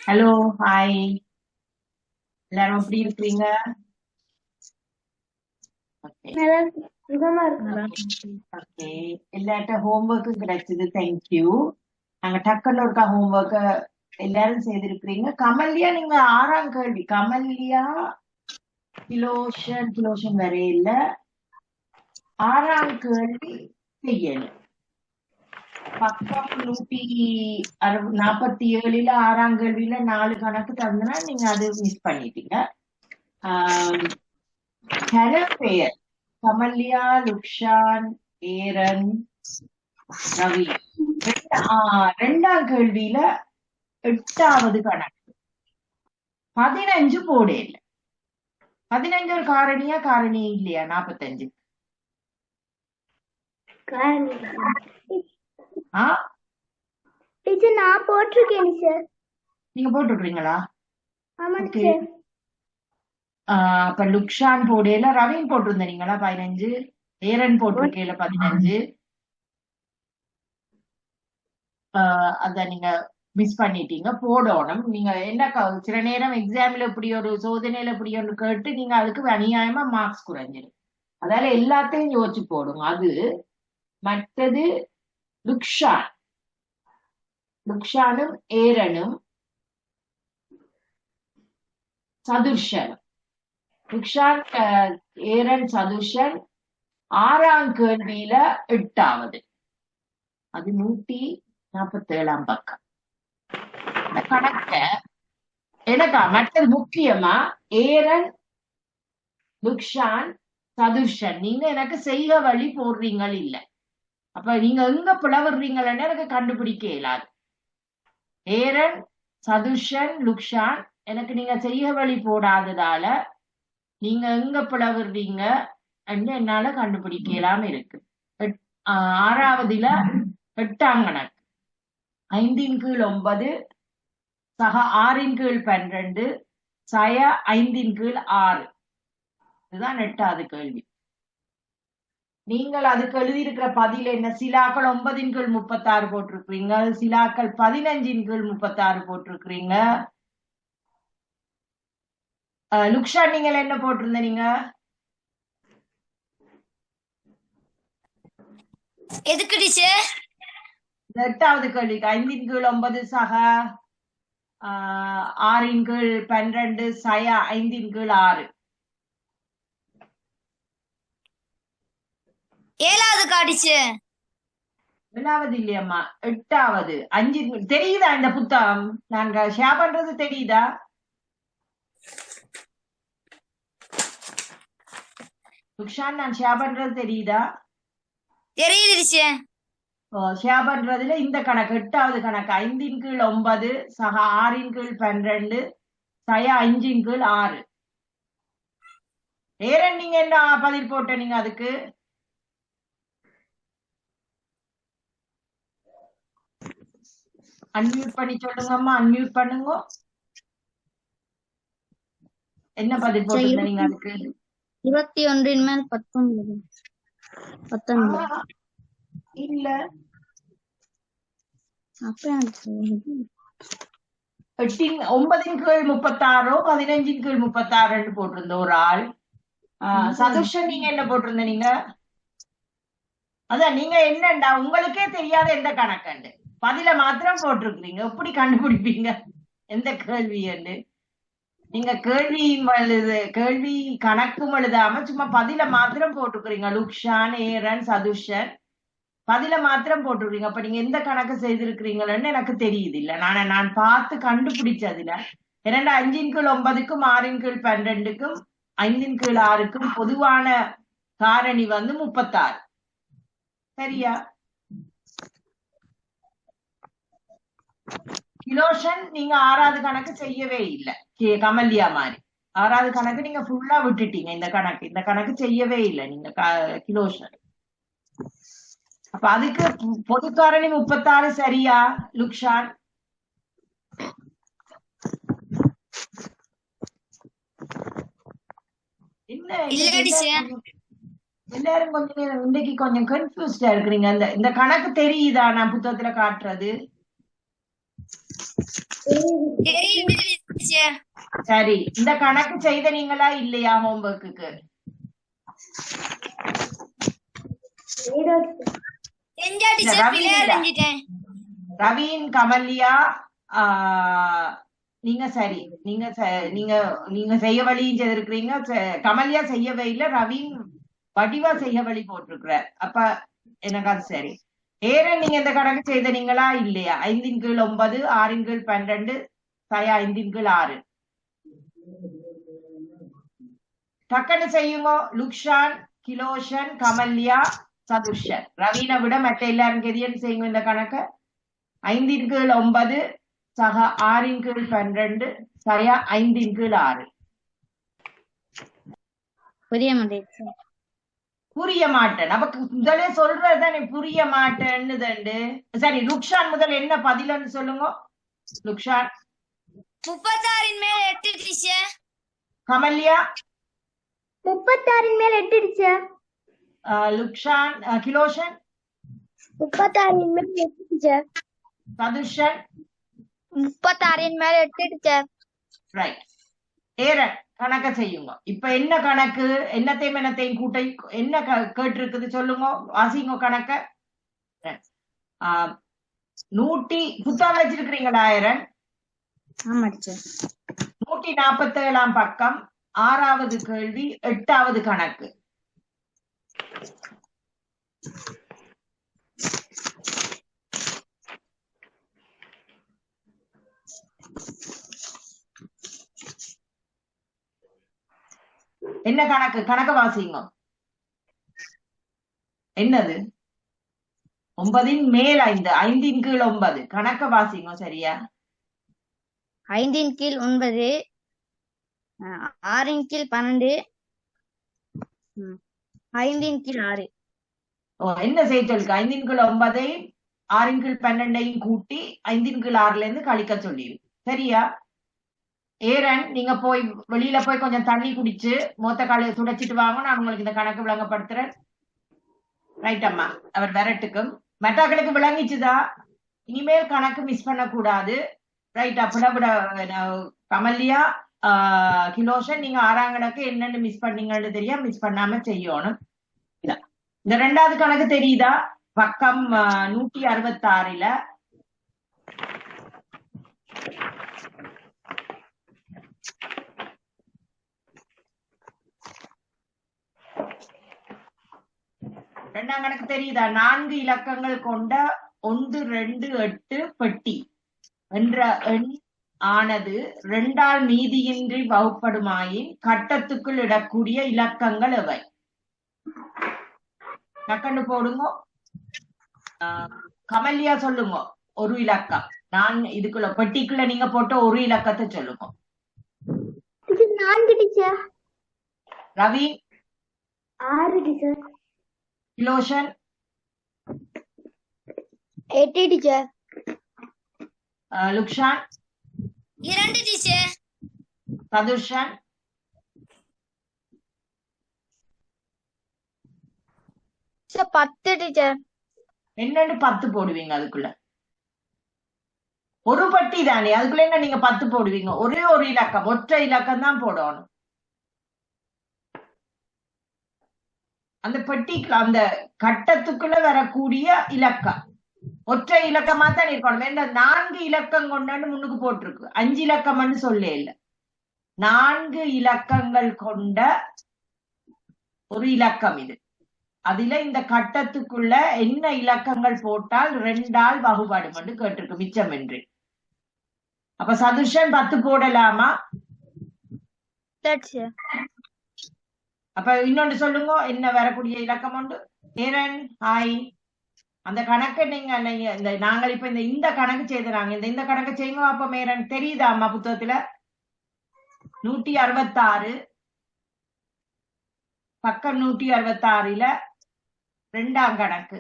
Hello, hi. எல்லாரும் எப்படி இருக்கிறீங்க? ஓகே. நல்லா இருக்கு. சுகமா இருக்கு. ஓகே. எல்லார்ட்ட ஹோம்ஒர்க்கும் கிடைச்சது. தேங்க்யூ. நாங்க டக்குன்னு ஒருக்கா ஹோம்ஒர்க்க எல்லாரும் செய்திருக்கிறீங்க. கமல்யா, நீங்க 6ஆம் கேள்வி. கமல்யா, கிலோஷன் வரைய இல்ல. 6ஆம் கேள்வி செய்யணும். பக்கம் 147 6ஆம் கேள்வியில 4 கணக்கு தந்தனா நீங்க அது மிஸ் பண்ணிட்டீங்க. பெயர் கமல்யா, லுக்ஷான், ஏரன், ரவி. 2ஆம் கேள்வியில 8வது கணக்கு 15 போடே இல்ல. 15 ஒரு காரணியா காரணி இல்லையா? 45 டீச்சர் நான் போட்டிருக்கேன் சார். நீங்க போட்டுடுறீங்களா? ஆமாங்க ஓகே. சார். அப்ப லுக்ஷான் போடேல, ரவீன் போட்டிருந்தீங்களா 15, ஏரன் போட்டிருக்கேல 15. அத நீங்க மிஸ் பண்ணிட்டீங்க. போடணும். நீங்க என்ன சில நேரம் எக்ஸாம்ல இப்படி ஒரு சோதனையில இப்படி ஒன்று கேட்டு நீங்க அதுக்கு அநியாயமா மார்க்ஸ் குறைஞ்சிடும். அதால எல்லாத்தையும் யோசிச்சு போடுங்க. அது மற்றது லுக்ஷானும் ஏரனும் சதுர்ஷனும். லுக்ஷான், ஏரன், சதுர்ஷன் 6ஆம் கேள்வியில 8வது. அது 147ஆம் பக்கம். இந்த கணக்க எனக்கா மற்றது முக்கியமா ஏரன், லுக்ஷான், சதுர்ஷன் நீங்க எனக்கு செய்க வழி போடுறீங்கள் இல்ல. அப்ப நீங்க எங்க பிளவுறீங்கன்னு எனக்கு கண்டுபிடிக்க இயலாது. ஏரன், சதுர்ஷன், லுக்ஷான் எனக்கு நீங்க செய்க வழி போடாததால நீங்க எங்க பிளவுறீங்க என்னால கண்டுபிடிக்க இயலாம இருக்கு. 6வதுல 8ஆம் கணக்கு 5ன் கீழ் 9 சக 6ன் கீழ் 12 சய 5ன் கீழ் 6. இதுதான் 8வது கேள்வி. நீங்கள் அதுக்கு எழுதியிருக்கிற பதில் என்ன? சிலாக்கள் 9ன் கீழ் 36 போட்டிருக்கிறீங்க. சிலாக்கள் 15ன் கீழ் 36 போட்டிருக்கிறீங்க. லுக்ஷா, நீங்கள் என்ன போட்டிருந்த? நீங்க எதுக்கு டீச்சர்? 8வது கேள்விக்கு 5ன் கீழ் 9 சக 6ன் கீழ் 12 சய 5ன் கீழ் 6. 7வது காடிச்சு. 7வது இல்லையம்மா, 8வது. 5 தெரியுதா? இந்த புத்தகம் நாங்க ஷேர் பண்றது தெரியுதா? லுக்ஷான், நான் ஷேர் பண்றது தெரியுதா? தெரியுது டீச்சர். ஷேர் பண்றதுல இந்த கணக்கு 8வது கணக்கு 5ன் கீழ் 9 சக 6ன் கீழ் 12 சய 5ன் கீழ் 6. ஏரன், நீங்க என்ன பதில் போட்ட? நீங்க அதுக்கு அன்மியூட் பண்ணி சொல்லுங்கம்மா. அன்மியூட் பண்ணுங்க. என்ன பதில் போட்டிருந்த நீங்க அதுக்கு? 21 மேல் 19. இல்ல, அப்ப 9ன் கீழ் 36 15ன் கீழ் 36 போட்டிருந்த ஒரு ஆள். சதுர்ஷன், நீங்க என்ன போட்டிருந்த? நீங்க அதான் நீங்க என்னண்டா உங்களுக்கே தெரியாத எந்த கணக்கண்டு பதில மாத்திரம் போட்டிருக்கிறீங்க. எப்படி கண்டுபிடிப்பீங்க எந்த கேள்வி என்று? நீங்க கேள்வி கணக்கும் எழுதாம சும்மா பதில மாத்திரம் போட்டுக்கிறீங்க. லுக்ஷான், ஏரன், சதுர்ஷன் பதில மாத்திரம் போட்டுக்கிறீங்க. அப்ப நீங்க எந்த கணக்கு செய்திருக்கிறீங்களன்னு எனக்கு தெரியுது இல்ல. நான் பார்த்து கண்டுபிடிச்சதுல 5ன் கீழ் 9க்கும் 6ன் கீழ் 12க்கும் 5ன் கீழ் 6க்கும் பொதுவான காரணி 36. சரியா? கிலோஷன் நீங்க 6வது கணக்கு செய்யவே இல்லை. கமல்யா மாதிரி 6வது கணக்கு நீங்க ஃபுல்லா விட்டுட்டீங்க. இந்த கணக்கு செய்யவே இல்லை நீங்க கிலோஷன். அப்ப அதுக்கு பொது காரணி 36 சரியா லுக்ஷான்? என்ன எல்லாரும் கொஞ்சம் இன்னைக்கு கொஞ்சம் கன்ஃபியூஸ்டா இருக்கிறீங்க. இந்த கணக்கு தெரியுதா நான் புத்தகத்துல காட்டுறது? தெரியுது டீச்சர். சரி, இந்த கணக்கு செய்த நீங்களா இல்லையா ஹோம்ஒர்க்குக்கு? செஞ்சா டீச்சர், ரவி பிள்ளையா இல்ல. செஞ்சிட்டேன். ரவீன், கமல்யா, நீங்க சரி, நீங்க நீங்க நீங்க செய்ய வழியும் செய்திருக்கிறீங்க. கமல்யா செய்யவே இல்லை, ரவீன் வடிவா செய்ய வழி போட்டிருக்கிறார். அப்ப எனக்கு அது சரி. ஏறன், நீங்க இந்த கணக்கு செய்தீங்களா இல்லையா? 5/9, 6/12, 5/6. டக்குன்னு செய்யுங்க. லுக்ஷான், கிலோஷன், கமல்யா, சதுஷன். ரவீனை விட மற்ற எல்லாரும் கெதியன் செய்யுங்க இந்த கணக்க. 5/9 சக 6/12 சயா 5/6. புரிய மாட்டேன். புரிய மாட்டேன். நமக்கு முதலே சொல்றதுதான் புரிய மாட்டேன்னு தண்டு. சரி, லுக்ஷான் முதல் என்ன பதிலன்னு சொல்லுங்க. லுக்ஷான் 36 மேல் 8 டீச்சர். கமல்யா 36 மேல் 8 டீச்சர். லுக்ஷான், கிலோஷன் 36 மேல் 8 டீச்சர். சதுஷன் 36 மேல் 8 டீச்சர். ரைட். ஏரன் கணக்க செய்யுங்க. இப்ப என்ன கணக்கு? என்னத்தையும் கூட்டை என்ன கேட்டிருக்குது சொல்லுங்க. வாசிங்க கணக்க. 100 புத்தகம் வச்சிருக்கிறீங்களா ஏரன்? ஆமா டீச்சர். 147 பக்கம், 6வது கேள்வி, 8வது கணக்கு. என்ன கணக்கு? கணக்க வாசிங்க. என்னது? 9 மேல் 5, 5/9 கணக்க வாசிங்க. சரியா? 5/9, 6/12, 5/6. என்ன செய்ய சொல்லுங்க? 5/9 6/12 கூட்டி 5/6 இருந்து கழிக்க சொல்லிருக்கு. சரியா? ஏரன், நீங்க போய் வெளியில போய் கொஞ்சம் தண்ணி குடிச்சு மொத்த காலையை துடைச்சிட்டு வாங்க. நான் உங்களுக்கு இந்த கணக்கு விளங்கப்படுத்துறேன். ரைட் அம்மா, அவர் விரட்டுக்கும் மெட்டாக்களுக்கு விளங்கிச்சுதா? இனிமேல் கணக்கு மிஸ் பண்ண கூடாது. ரைட். அப்பட கமல்யா, கிலோஷன், நீங்க 6ஆம் கணக்கு என்னன்னு மிஸ் பண்ணீங்கன்னு தெரியா, மிஸ் பண்ணாம செய்யணும். இந்த 2வது கணக்கு தெரியுதா? பக்கம் 166ல ரெண்டாம் கணக்கு தெரியுதா? 4 இலக்கங்கள் கொண்ட 1, 2, 8 பெட்டி என்ற எண் ஆனது 2ஆல் மீதியின்றி வகுப்படுமாயின் கட்டத்துக்குள் இடக்கூடிய இலக்கங்கள் எவை? டக்குன்னு போடுங்க. கமல்யா சொல்லுங்க ஒரு இலக்கம். நான் இதுக்குள்ள பெட்டிக்குள்ள நீங்க போட்ட ஒரு இலக்கத்தை சொல்லுங்க. 4 teacher. Ravi 6 teacher. Kiloshan 8 teacher. Lukshan 2 teacher. Sathushan 10 teacher. என்னன்னு 10 போடுவீங்க அதுக்குள்ள? ஒரு பட்டி தானே, அதுக்குள்ள என்ன நீங்க 10 போடுவீங்க? ஒரே ஒரு இலக்கம், ஒற்றை இலக்கம் தான் போடணும். அந்த பெட்டிக்குள்ள அந்த கட்டத்துக்குள்ள வரக்கூடிய இலக்கம் ஒற்றை இலக்கமா தான் இருக்கணும். ஏன்னா 4 இலக்கம் கொண்டாண்டு முன்னுக்கு போட்டிருக்கு. 5 இலக்கம்னு சொல்ல இல்ல. 4 இலக்கங்கள் கொண்ட ஒரு இலக்கம் இது. அதுல இந்த கட்டத்துக்குள்ள என்ன இலக்கங்கள் போட்டால் 2ஆல் வகுபாடும் கேட்டிருக்கு, மிச்சம் என்று. அப்ப சதுஷன் 10 போடலாமா? அப்ப இன்னொன்று சொல்லுங்க, என்ன வரக்கூடிய இலக்கம் உண்டு? ஏரன் ஹாய். அந்த கணக்கு நீங்க இந்த நாங்கள் இப்ப இந்த கணக்கு செய்தாங்க. இந்த கணக்கு செய்யுங்க. அப்ப மேரன் தெரியுதா அம்மா புத்தகத்துல? 166 பக்கம் 166ல 2ஆம் கணக்கு.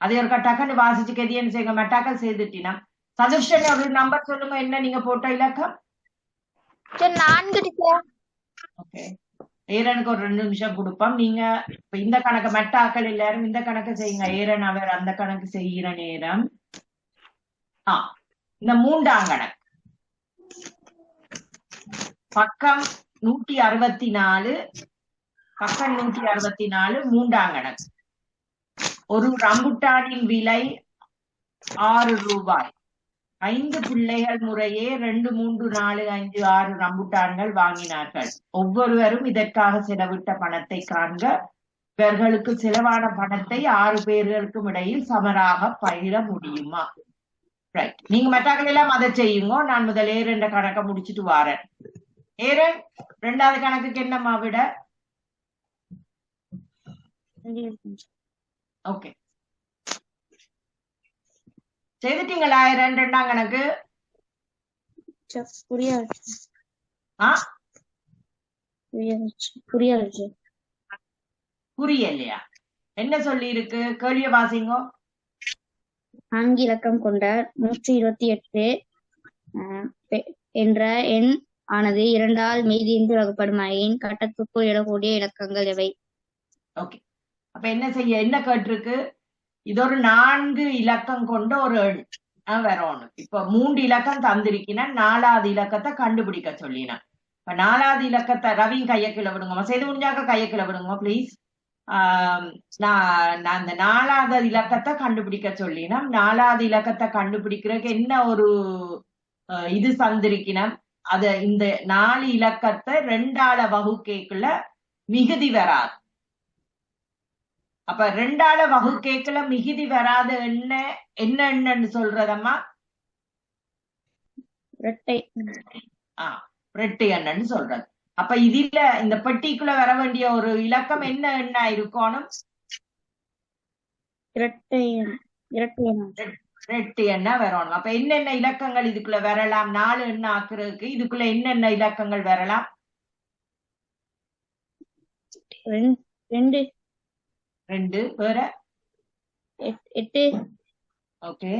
அது ஒரு டக்குன்னு வாசிச்சு கெதியன்னு செய்யுங்க. மெட்டாக்கள் செய்துட்டினா சதுஷன் ஒரு நம்பர் சொல்லுங்க. என்ன நீங்க போட்ட இலக்கம்? 4 டீச்சர். ஓகே, ஏரனுக்கு ஒரு 2 நிமிஷம் கொடுப்போம். நீங்க இப்ப இந்த கணக்கு மெட்டாக்கள் எல்லாரும் இந்த கணக்கு செய்யுங்க. ஏரன் அவர் அந்த கணக்கு செய்கிற நேரம் இந்த மூன்றாம் கணக்கு பக்கம் 164 பக்கம் 164 மூன்றாம் கணக்கு. ஒரு ரம்புட்டானின் விலை 6 ரூபாய். 5 பிள்ளைகள் முறையே 2, 3, 4, 5, 6 ரம்புட்டான்கள் வாங்கினார்கள். ஒவ்வொருவரும் இதற்காக செலவிட்ட பணத்தை காண்க. இவர்களுக்கு செலவான பணத்தை 6 பேர்களுக்கும் இடையில் சமராக பகிர முடியுமா? ரைட், நீங்க மற்றாக்கள் எல்லாம் அதை செய்யுங்க. நான் முதல் ஏரண்ட கணக்கை முடிச்சிட்டு வாரேன். ஏரன், 2வது கணக்குக்கு என்னம்மா விட? ஓகே, செய்துட்டீங்களா? 2ஆம் கணக்கு புரியலையா? என்ன சொல்லி இருக்கு? கேள்விய வாசிங்கோ. 4 இலக்கம் கொண்ட 128 என்ற எண் ஆனது 2ஆல் மீதியின்றி வகுப்படுமாயின் கட்டத்துக்குள் இடக்கூடிய இலக்கங்கள் எவை? ஓகே, அப்ப என்ன செய்ய, என்ன கேட்டிருக்கு? இது ஒரு 4 இலக்கம் கொண்ட ஒரு எண் வரணும். இப்ப 3 இலக்கம் தந்திருக்கினா 4வது இலக்கத்தை கண்டுபிடிக்க சொல்லினா. இப்ப 4வது இலக்கத்தை ரவி கையக்கில விடுங்க, செய்து முடிஞ்சாக்க கையக்கில விடுங்க பிளீஸ். நான் அந்த 4வது இலக்கத்தை கண்டுபிடிக்க சொல்லினா, 4வது இலக்கத்தை கண்டுபிடிக்கிறதுக்கு என்ன ஒரு இது தந்திருக்கினா, அத இந்த 4 இலக்கத்தை 2ஆல வகுக்கேக்குள்ள மிகுதி வராது. அப்ப 2ஆல வகுக்கேக்குள்ள மிகுதி வராத என்ன என்னன்னு சொல்றதம்மா? ரெட்டை எண்ணன்னு சொல்றது. அப்ப இதுல இந்த பெட்டிக்குள்ள வர வேண்டிய ஒரு இலக்கம் என்ன எண்ணா இருக்கணும்? இரட்டை எண்ணா வரணும். அப்ப என்னென்ன இலக்கங்கள் இதுக்குள்ள வரலாம்? 4 எண்ணா ஆக்குறதுக்கு இதுக்குள்ள என்னென்ன இலக்கங்கள் வரலாம்? 2 வேற 8 ஓகே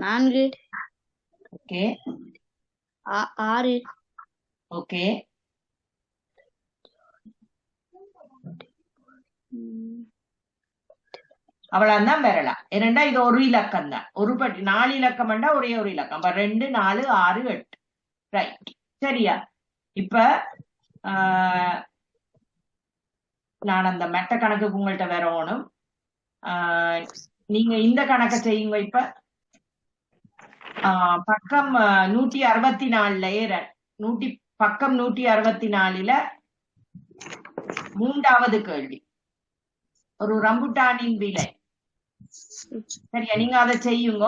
4 ஓகே 6 ஓகே அவ்வளவுதான் வரலாம். ஏனெண்டா இது ஒரு இலக்கம் தான். ஒரு பட்டி 4 இலக்கம் வேண்டா ஒரே ஒரு இலக்கம். அப்ப 2, 4, 6, 8. ரைட், சரியா? இப்ப நான் அந்த மெட்ட கணக்குக்கு உங்கள்கிட்ட வரணும். நீங்க இந்த கணக்கை செய்யுங்க. இப்ப பக்கம் 164 பக்கம் 164 3வது கேள்வி. ஒரு ரம்புட்டானின் விலை. சரியா, நீங்க அதை செய்யுங்க.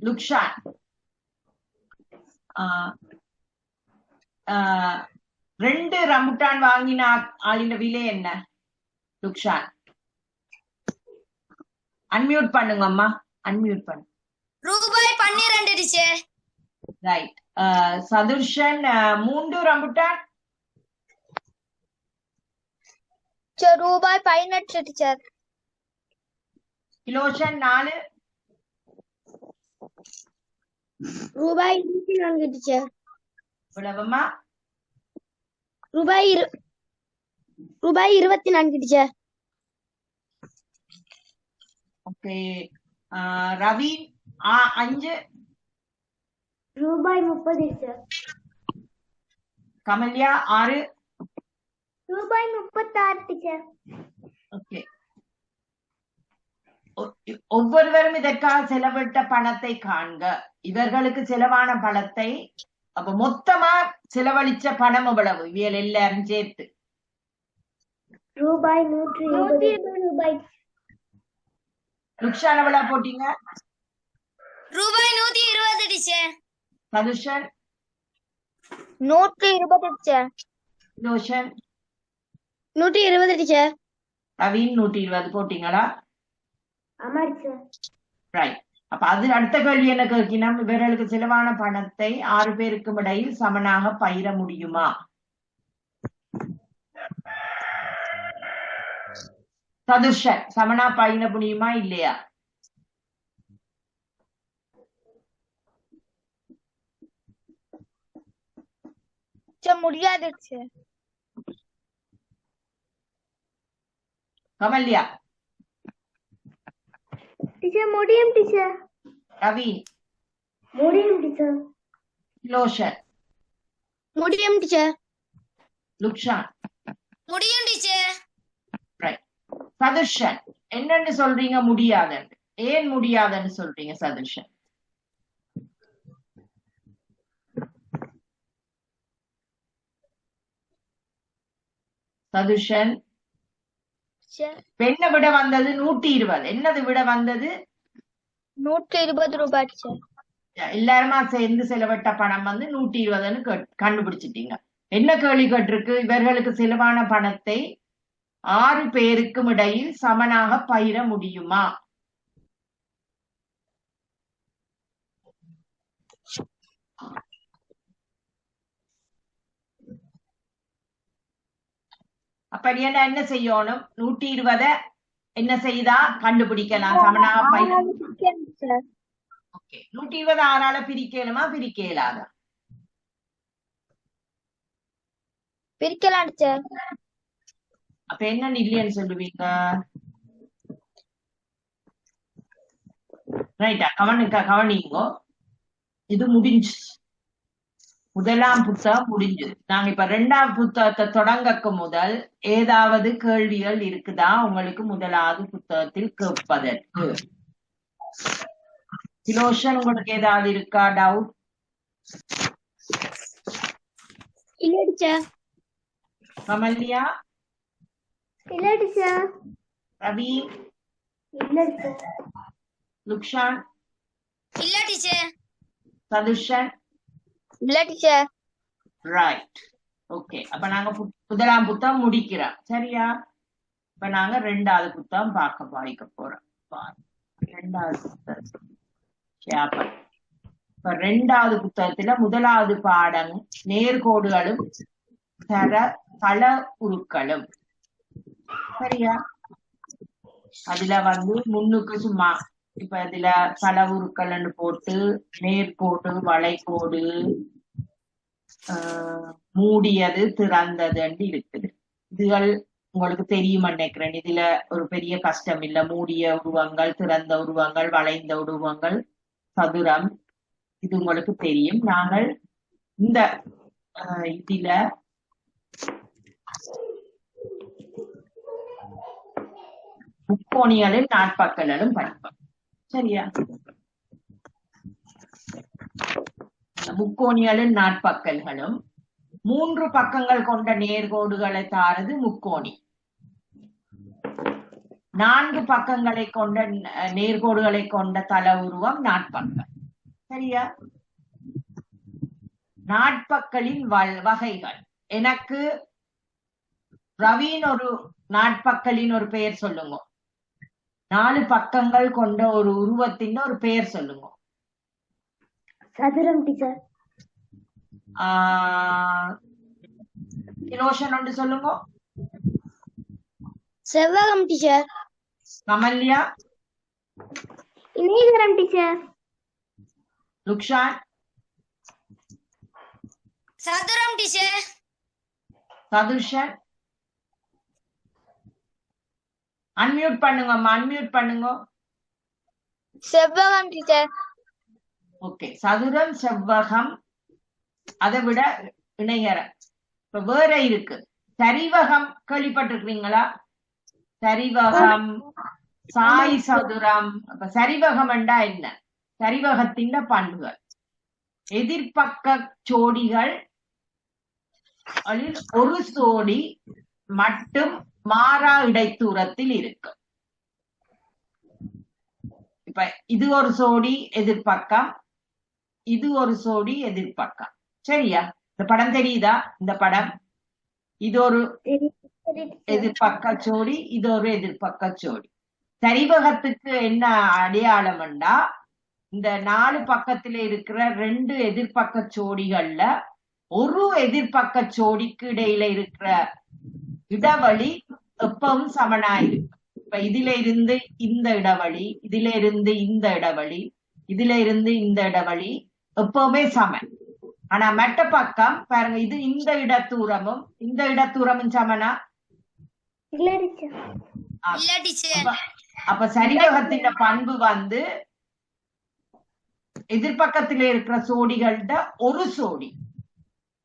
லுக்ஷான், 2 ரம்புட்டான் வாங்கின ஆளின் விலை என்ன? லுக்ஷான் அன்மியூட் பண்ணுங்க அம்மா, அன்மியூட் பண்ணு. ரூபாய் 12 டீச்சர். ரைட். சதுர்ஷன் 3 ரம்புட்டான் ரூபாய் 18 டீச்சர். கிலோஷன் 4 ரூபாய் 24 டீச்சர். இவ்வளவுமா? ரூபாய் 24 டீச்சர். ஓகே, ரவி 5 ரூபாய் 30 டீச்சர். கமல்யா 6 ரூபாய் 36 டீச்சர். ஓகே, ஒவ்வொருவரும் இதற்காக செலவிட்ட பணத்தை காண்க. இவர்களுக்கு செலவான பணத்தை, அப்ப மொத்தமா செலவழிச்ச பணம் எவ்வளவு இவியல் எல்லாரும் சேர்த்து? ரூபாய் 120 ரூபாய். ருக்ஷான் எவ்வளவு போட்டீங்க? ரூபாய் 120 teacher. Sathushan 120 teacher. Loshan 120 teacher. Raveen 120 போட்டீங்களா? ஆமா டீச்சர். ரைட். அப்ப அது அடுத்த கேள்வி என்ன கேட்கினோம்? இவர்களுக்கு செலவான பணத்தை 6 பேருக்கும் இடையில் சமனாக பகிர முடியுமா? சதுர்ஷன் சமனா பகிர முடியுமா இல்லையா? முடியாது டீச்சர். கமல்யா டீச்சர் முடியும் டீச்சர் ரவி, முடியும் டீச்சர் லோஷன், முடியும் டீச்சர் லுக்ஷான், முடியும் டீச்சர். ரைட். சதுர்ஷன், என்னன்னு சொல்றீங்க முடியாதுன்னு? ஏன் முடியாதுன்னு சொல்றீங்க சதுர்ஷன்? சதுர்ஷன், என்ன விட வந்தது? 120. என்னது விட வந்தது? 120 ரூபாய் டீச்சர். எல்லாருமா சேர்ந்து செலவிட்ட பணம் வந்து 120ன்னு கண்டுபிடிச்சிட்டீங்க. என்ன கேள்வி கேட்டிருக்கு? இவர்களுக்கு செலவான பணத்தை 6 பேருக்கும் இடையில் சமனாக பகிர முடியுமா? அப்படின்னா என்ன செய்யணும்? 120 என்ன செய்தா கண்டுபிடிக்கலாம் சமனாக பகிர. ஓகே, 120 6ஆல பிரிக்கலுமா? பிரிக்க இயலாதா? பிரிக்கலாம் டீச்சர். அப்ப என்ன இல்லைன்னு சொல்லுவீங்க? ரைட்டா? கவனிங்கோ. இது முடிஞ்சு, முதலாம் புத்தகம் முடிஞ்சது. நாங்க இப்ப 2ஆவது புத்தகத்தை தொடங்கக்கு முதல் ஏதாவது கேள்விகள் இருக்குதா உங்களுக்கு முதலாவது புத்தகத்தில் கேட்பதற்கு? சிலோஷன், உங்களுக்கு ஏதாவது இருக்கா டவுட்? இல்ல டீச்சர். கமல்யா, இல்ல டீச்சர். ரவி, இல்ல டீச்சர். லுக்ஷான், இல்ல டீச்சர். சதுர்ஷன், இல்ல டீச்சர். ரைட். ஓகே, அப்ப நாங்க முதலாம் புத்தகம் முடிக்கிறோம். சரியா? இப்ப நாங்க 2ஆவது புத்தகம் வாய்க்க போறோம். 2ஆவது புத்தகம் இப்ப 2ஆவது புத்தகத்துல முதலாவது பாடம் நேர்கோடுகளும் தள உருக்களும். சரியா? அதுல வந்து முன்னுக்கு சும்மா இப்ப இதுல தள உருக்கள்னு போட்டு நேர்கோடு, வளைகோடு, மூடியது, திறந்ததுன்னு இருக்குது. இதுகள் உங்களுக்கு தெரியும் நினைக்கிறேன். இதுல ஒரு பெரிய கஷ்டம் இல்ல. மூடிய உருவங்கள், திறந்த உருவங்கள், வளைந்த உருவங்கள், சதுரம், இது உங்களுக்கு தெரியும். நாங்கள் இந்த இதுல முக்கோணிகளும் நாட்பக்கலும் படிப்போம். சரியா? முக்கோணிகளும் நாட்பக்கல்களும் 3 பக்கங்கள் கொண்ட நேர்கோடுகளை தாரது முக்கோணி. 4 பக்கங்களை கொண்ட நேர்கோடுகளை கொண்ட தள உருவம் நாட்பக்கம். சரியா? நாட்பக்களின் வகைகள். எனக்கு ரவின் ஒரு நாட்பக்களின் ஒரு பெயர் சொல்லுங்க. 4 பக்கங்கள் கொண்ட ஒரு உருவத்தின் ஒரு பெயர் சொல்லுங்க. சதுரம் டீச்சர். லோஷன் ஒன்று சொல்லுங்க. செவ்வகம் டீச்சர். கமல்யா, இணைகரம் டீச்சர். லுக்ஷான், சதுரம் டீச்சர். சதுர்ஷன், அன்மியூட் பண்ணுங்க. அன்மியூட் பண்ணுங்க. செவ்வகம் டீச்சர். ஓகே, சதுரம், செவ்வகம், அதை விட இணைகரம். இப்ப வேற இருக்கு. சரிவகம் கேள்விப்பட்டிருக்கீங்களா? சரிவகம், சாய் சதுரம். அப்ப சரிவகம் என்றா என்ன? சரிவகத்தின் பண்புகள். எதிர்பக்க ஜோடிகள் ஒரு ஜோடி மட்டும் மாறா இடைத்தூரத்தில் இருக்கு. இப்ப இது ஒரு ஜோடி எதிர்பக்கம், இது ஒரு ஜோடி எதிர்பக்கம். சரியா? இந்த படம் தெரியுதா? இந்த படம், இது ஒரு எதிர்பக்க ஜோடி, இது ஒரு எதிர்பக்க ஜோடி. சரிவகத்துக்கு என்ன அடையாளம்டா, இந்த 4 பக்கத்துல இருக்கிற 2 எதிர்பக்க ஜோடிகள்ல ஒரு எதிர்பக்க ஜோடிக்கு இடையில இருக்கிற இடைவெளி எப்பவும் சமனாயிருக்கு. இப்ப இதுல இருந்து இந்த இடைவெளி, இதுல இருந்து இந்த இடைவெளி, இதுல இருந்து இந்த இடைவெளி எப்பவுமே சமன். ஆனா மற்ற பக்கம் பாருங்க, இது இந்த இடத்தூரமும் இந்த இடத்தூரமும் சமனா? இல்ல டீச்சர். அப்ப சரிவகத்தின் பண்பு வந்து எதிர்பக்கத்திலே இருக்கிற சோடிகள்ட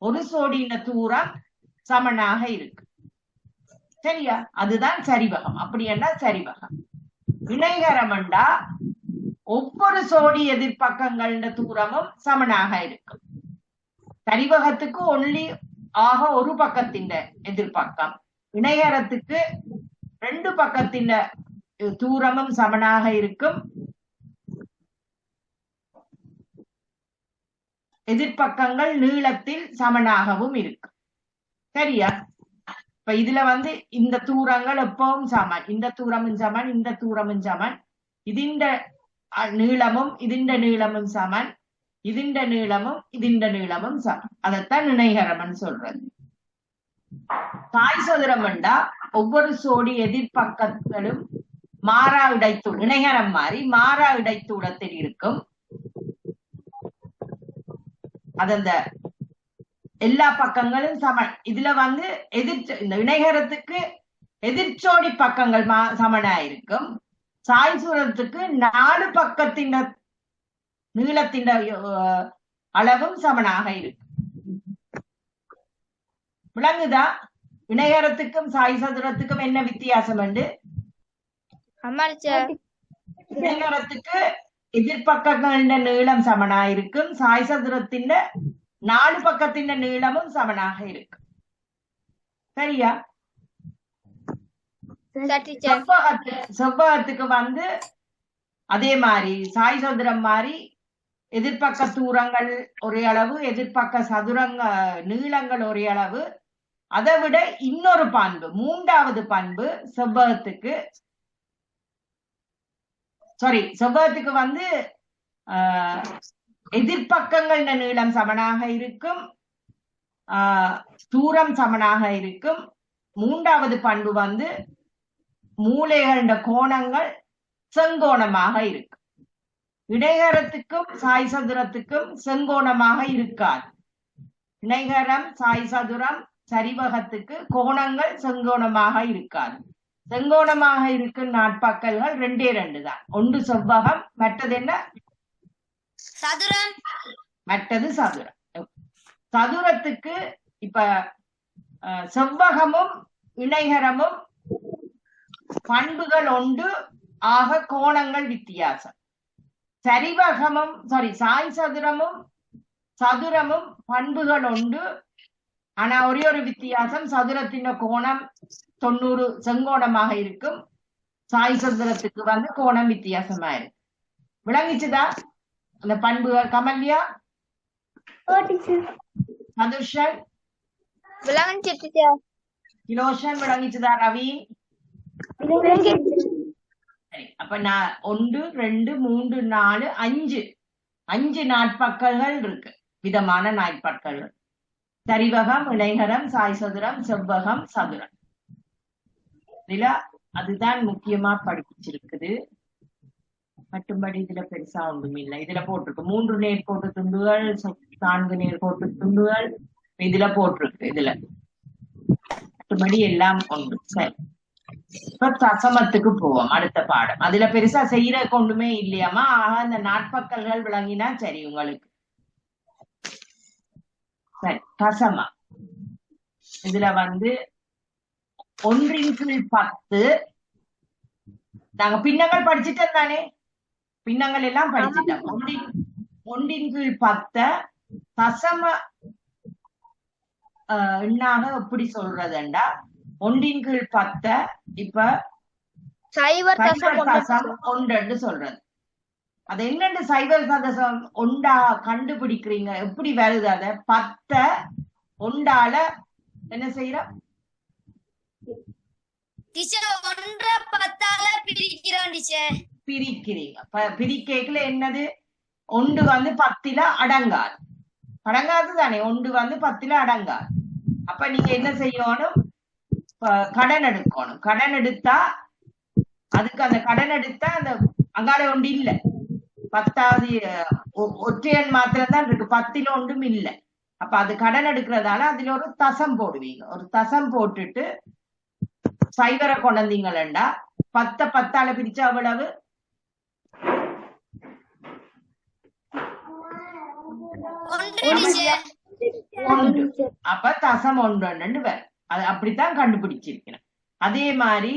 ஒரு சோடியின் தூரம் சமனாக இருக்கு. சரியா? அதுதான் சரிவகம். அப்படி என்ன சரிவகம்? இணைகரம்டா ஒவ்வொரு சோடி எதிர்பக்கங்கள தூரமும் சமனாக இருக்கும். சரிவகத்துக்கு ஒன்லி ஆக ஒரு பக்கத்தின் எதிர்பக்கம், இணைகரத்துக்கு 2 பக்கத்தின் தூரமும் சமனாக இருக்கும். எதிர்பக்கங்கள் நீளத்தில் சமனாகவும் இருக்கும். சரியா? இப்ப இதுல வந்து இந்த தூரங்கள் எப்பவும் சமன், இந்த தூரமும் சமன், இந்த தூரமும் சமன், இதிண்ட நீளமும் இதிண்ட நீளமும் சமன், இதிண்ட நீளமும் சமன். அதைத்தான் இணைகரம்னு சொல்றது. சாய் சதுரம்டா ஒவ்வொரு சோடி எதிர்பக்கங்களும் மாறா இடைத்தூள், இணைகரம் மாதிரி மாறா இடைத்தூளத்தில் இருக்கும். அது அந்த எல்லா பக்கங்களும் சமன். இதுல வந்து இந்த இணைகரத்துக்கு எதிர்ச்சோடி பக்கங்கள் சமனா இருக்கும். சாய் சதுரத்துக்கு 4 பக்கத்தின் நீளத்தின் அளவும் சமனாக இருக்கும். விளங்குதா? இணைகரத்துக்கும் சாய் சதுரத்துக்கும் என்ன வித்தியாசம் என்று? இணைகரத்துக்கு எதிர்பக்கங்களின் நீளம் சமனா இருக்கும். சாய் சதுரத்தின் 4 பக்கத்தின் நீளமும் சமனாக இருக்கும். சரியா? செவ்வகத்துக்கு வந்து அதே மாதிரி சாய் சதுரம் மாதிரி எதிர்பக்க தூரங்கள் ஒரே அளவு, எதிர்பக்க சதுரங்க நீளங்கள் ஒரே அளவு. அதை விட இன்னொரு பண்பு, 3வது பண்பு செவ்வகத்துக்கு வந்து எதிர்பக்கங்கள் நீளம் சமனாக இருக்கும், தூரம் சமனாக இருக்கும். 3வது பண்பு வந்து மூலைகள கோணங்கள் செங்கோணமாக இருக்கும். இணைகரத்துக்கும் சாய் சதுரத்துக்கும் செங்கோணமாக இருக்காது. இணைகரம் சாய் சதுரம் சரிவகத்துக்கு கோணங்கள் செங்கோணமாக இருக்காது. செங்கோணமாக இருக்கும் நாட்பக்கல்கள் 2 தான். ஒன்று செவ்வகம், மற்றது என்ன? சதுரம். மற்றது சதுரம். சதுரத்துக்கு இப்ப செவ்வகமும் இணைகரமும் பண்புகள் ஒன்று ஆக கோணங்கள் வித்தியாசம். சரிவகமும் சாய் சதுரமும் பண்புகள் ஒன்று. ஆனா ஒரே ஒரு வித்தியாசம், சதுரத்தின் கோணம் 90 செங்கோணமாக இருக்கும். சாய் சதுரத்துக்கு வந்து கோணம் வித்தியாசமா இருக்கு. விளங்கிச்சுதா அந்த பண்புகள்? கமல்யா, மதுஷன், கிலோஷன் விளங்கிச்சுதா? ரவி, சரி. அப்ப நான் 1 2 3 4 5 நாட்பக்கல்கள் இருக்கு, விதமான நாட்பக்கல்கள். சரிவகம், இணைகரம், சாய் சதுரம், செவ்வகம், சதுரம். இதுல அதுதான் முக்கியமா படிச்சிருக்குது. மட்டும்படி இதுல பெருசா ஒன்றும் இல்லை. இதுல போட்டிருக்கு 3 நேர்கோட்டு துண்டுகள், 4 நேர்கோட்டு துண்டுகள் இதுல போட்டிருக்கு. இதுல மட்டும்படி எல்லாம் ஒன்று. சரி, இப்ப தசமத்துக்கு போவோம். அடுத்த பாடம். அதுல பெருசா செய்யற கொண்டுமே இல்லையாமா. ஆக அந்த நாட்பக்கல்கள் விளங்கினா சரி உங்களுக்கு. சரி, தசமம். இதுல வந்து 1/10. நாங்க பின்னங்கள் படிச்சுட்டோம் தானே, பின்னங்கள் எல்லாம் படிச்சுட்டோம். 1/10 தசம எண்ணாக எப்படி சொல்றதுண்டா, 1/10 இப்ப 0.1 சொல்றது. அது என்னன்னு 0.1 கண்டுபிடிக்கிறீங்க? எப்படி வருது? அத 10 1ஆல என்ன செய்யற? பிரிக்கிறீங்க. பிரிக்கைக்குள்ள என்னது? 1 வந்து 10ல அடங்காது. அடங்காது தானே, 1 வந்து 10ல அடங்காது. அப்ப நீங்க என்ன செய்யணும்? கடன் எடுக்கணும். கடன் எடுத்தா அதுக்கு அந்த கடன் எடுத்தா அந்த அங்கால ஒன்று இல்ல, 10வது ஒற்றையன் மாத்திரம் தான் இருக்கு, 10ல ஒன்றும் இல்லை. அப்ப அது கடன் எடுக்கிறதால அதுல ஒரு தசம் போடுவீங்க. ஒரு தசம் போட்டுட்டு 0 கொண்டீங்களா 10 10ஆல பிரிச்சா எவ்வளவு? 1 டீச்சர். 1. அப்ப தசம் 1 வரும். அது அப்படித்தான் கண்டுபிடிச்சிருக்கணும். அதே மாதிரி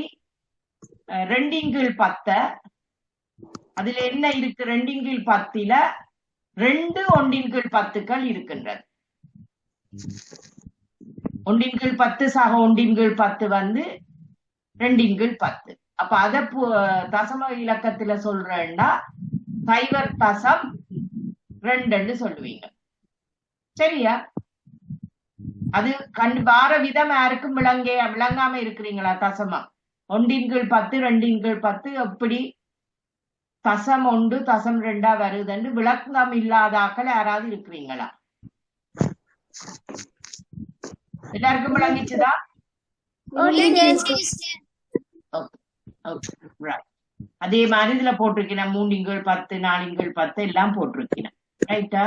2/10 அதுல என்ன இருக்கு? 2/10ல 2 1/10கள் இருக்கின்றது. 1/10 சக 1/10 வந்து 2/10. அப்ப அத தசம இலக்கத்துல சொல்றேன்னா 0.2 சொல்லுவீங்க. சரியா? அது வார விதம் யாருக்கும் விளங்காம இருக்கிறீங்களா? தசமம் 1/10 2/10 எப்படி தசம் 1 தசம் 2 வருதுன்னு விளக்கம் இல்லாதாக்கள் யாராவது இருக்கிறீங்களா? எல்லாருக்கும் விளங்கிச்சுதா? அதே மாதிரி இதுல போட்டிருக்கேன் 3/10 4/10 எல்லாம் போட்டிருக்கேன். ரைட்டா?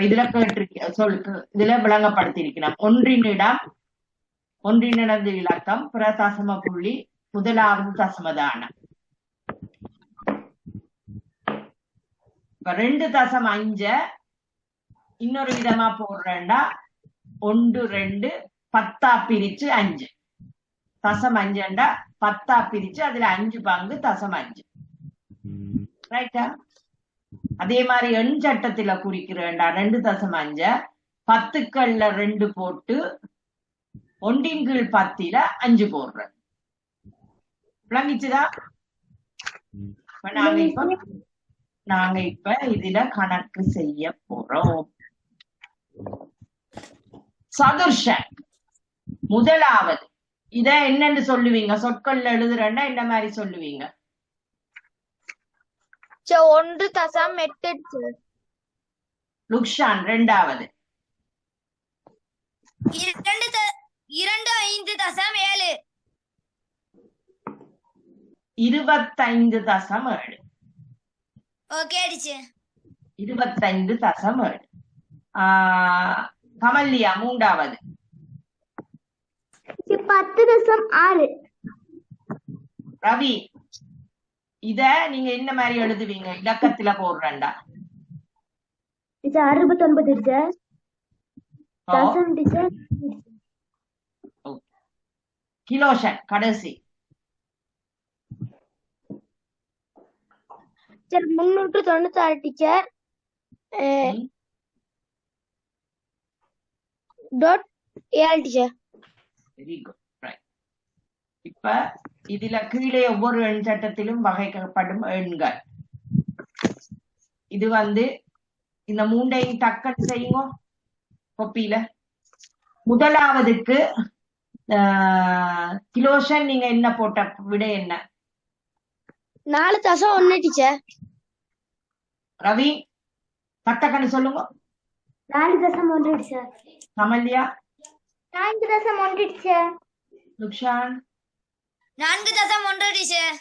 இதுல கேட்டிருக்க இதுல விளங்கப்படுத்திருக்கிறேன். ஒன்றினது இலக்கம் பிற தசம புள்ளி முதலாவது தசமதானம். இப்ப 2.5 இன்னொரு விதமா போடுறேன்டா 1 2 10 பிரிச்சு 5 தசம் 5 10 பிரிச்சு அதுல 5 பங்கு தசம் 5. ரைட்டா? அதே மாதிரி எண் சட்டத்துல குறிக்கிறேன்டா 2.5 10க்கள்ல 2 போட்டு 1/10ல 5 போடுறேன். விளங்கிச்சுதா? நாங்க இப்ப இதுல கணக்கு செய்ய போறோம். சதுர்ஷன் முதலாவது இத என்னன்னு சொல்லுவீங்க? சொற்கள்ல எழுதுறேன்னா என்ன மாதிரி சொல்லுவீங்க? 1.8. லுக்ஷான் ரெண்டாவது 2.5.7. 25.7. Okay teacher. 25.7. கமல்லியா மூன்றாவது 10.6. ரவி இத நீங்க என்ன மாதிரி எழுதுவீங்க? இலக்கத்துல போடுறேன்டா 69. கிலோஷன் கடைசி 396 teacher. .7 teacher. Very good. Right. இப்ப இதுல கீழே ஒவ்வொரு எண் சட்டத்திலும் வகைக்கப்படும் எண்கள். இது வந்து இந்த மூண்டையும் டக்கன் செய்யுங்க கொப்பியில. முதலாவதுக்கு கிலோஷன் நீங்க என்ன போட்ட விட என்ன? 4.1 டீச்சர். ரவி தட்டக்கன்னு சொல்லுங்க. 4.1 teacher. Kamalya 4.1 teacher. Lukshan 4.1 teacher.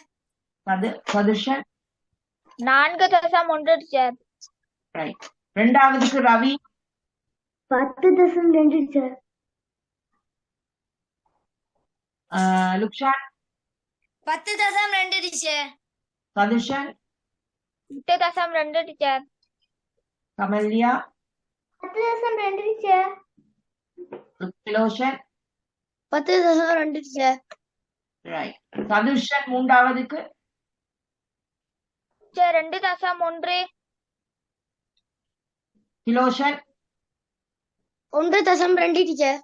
Sathurshan 4.1 teacher. Right. ரெண்டாவதுக்கு Ravi 10.2 teacher. Lukshan 10.2 teacher. Sathurshan 8.2 teacher. Kamalya 10.2 teacher. Kiloshan 10.2 teacher. Right. Sathurshan மூன்றாவதுக்கு 2.1. Kiloshan 1.2 teacher.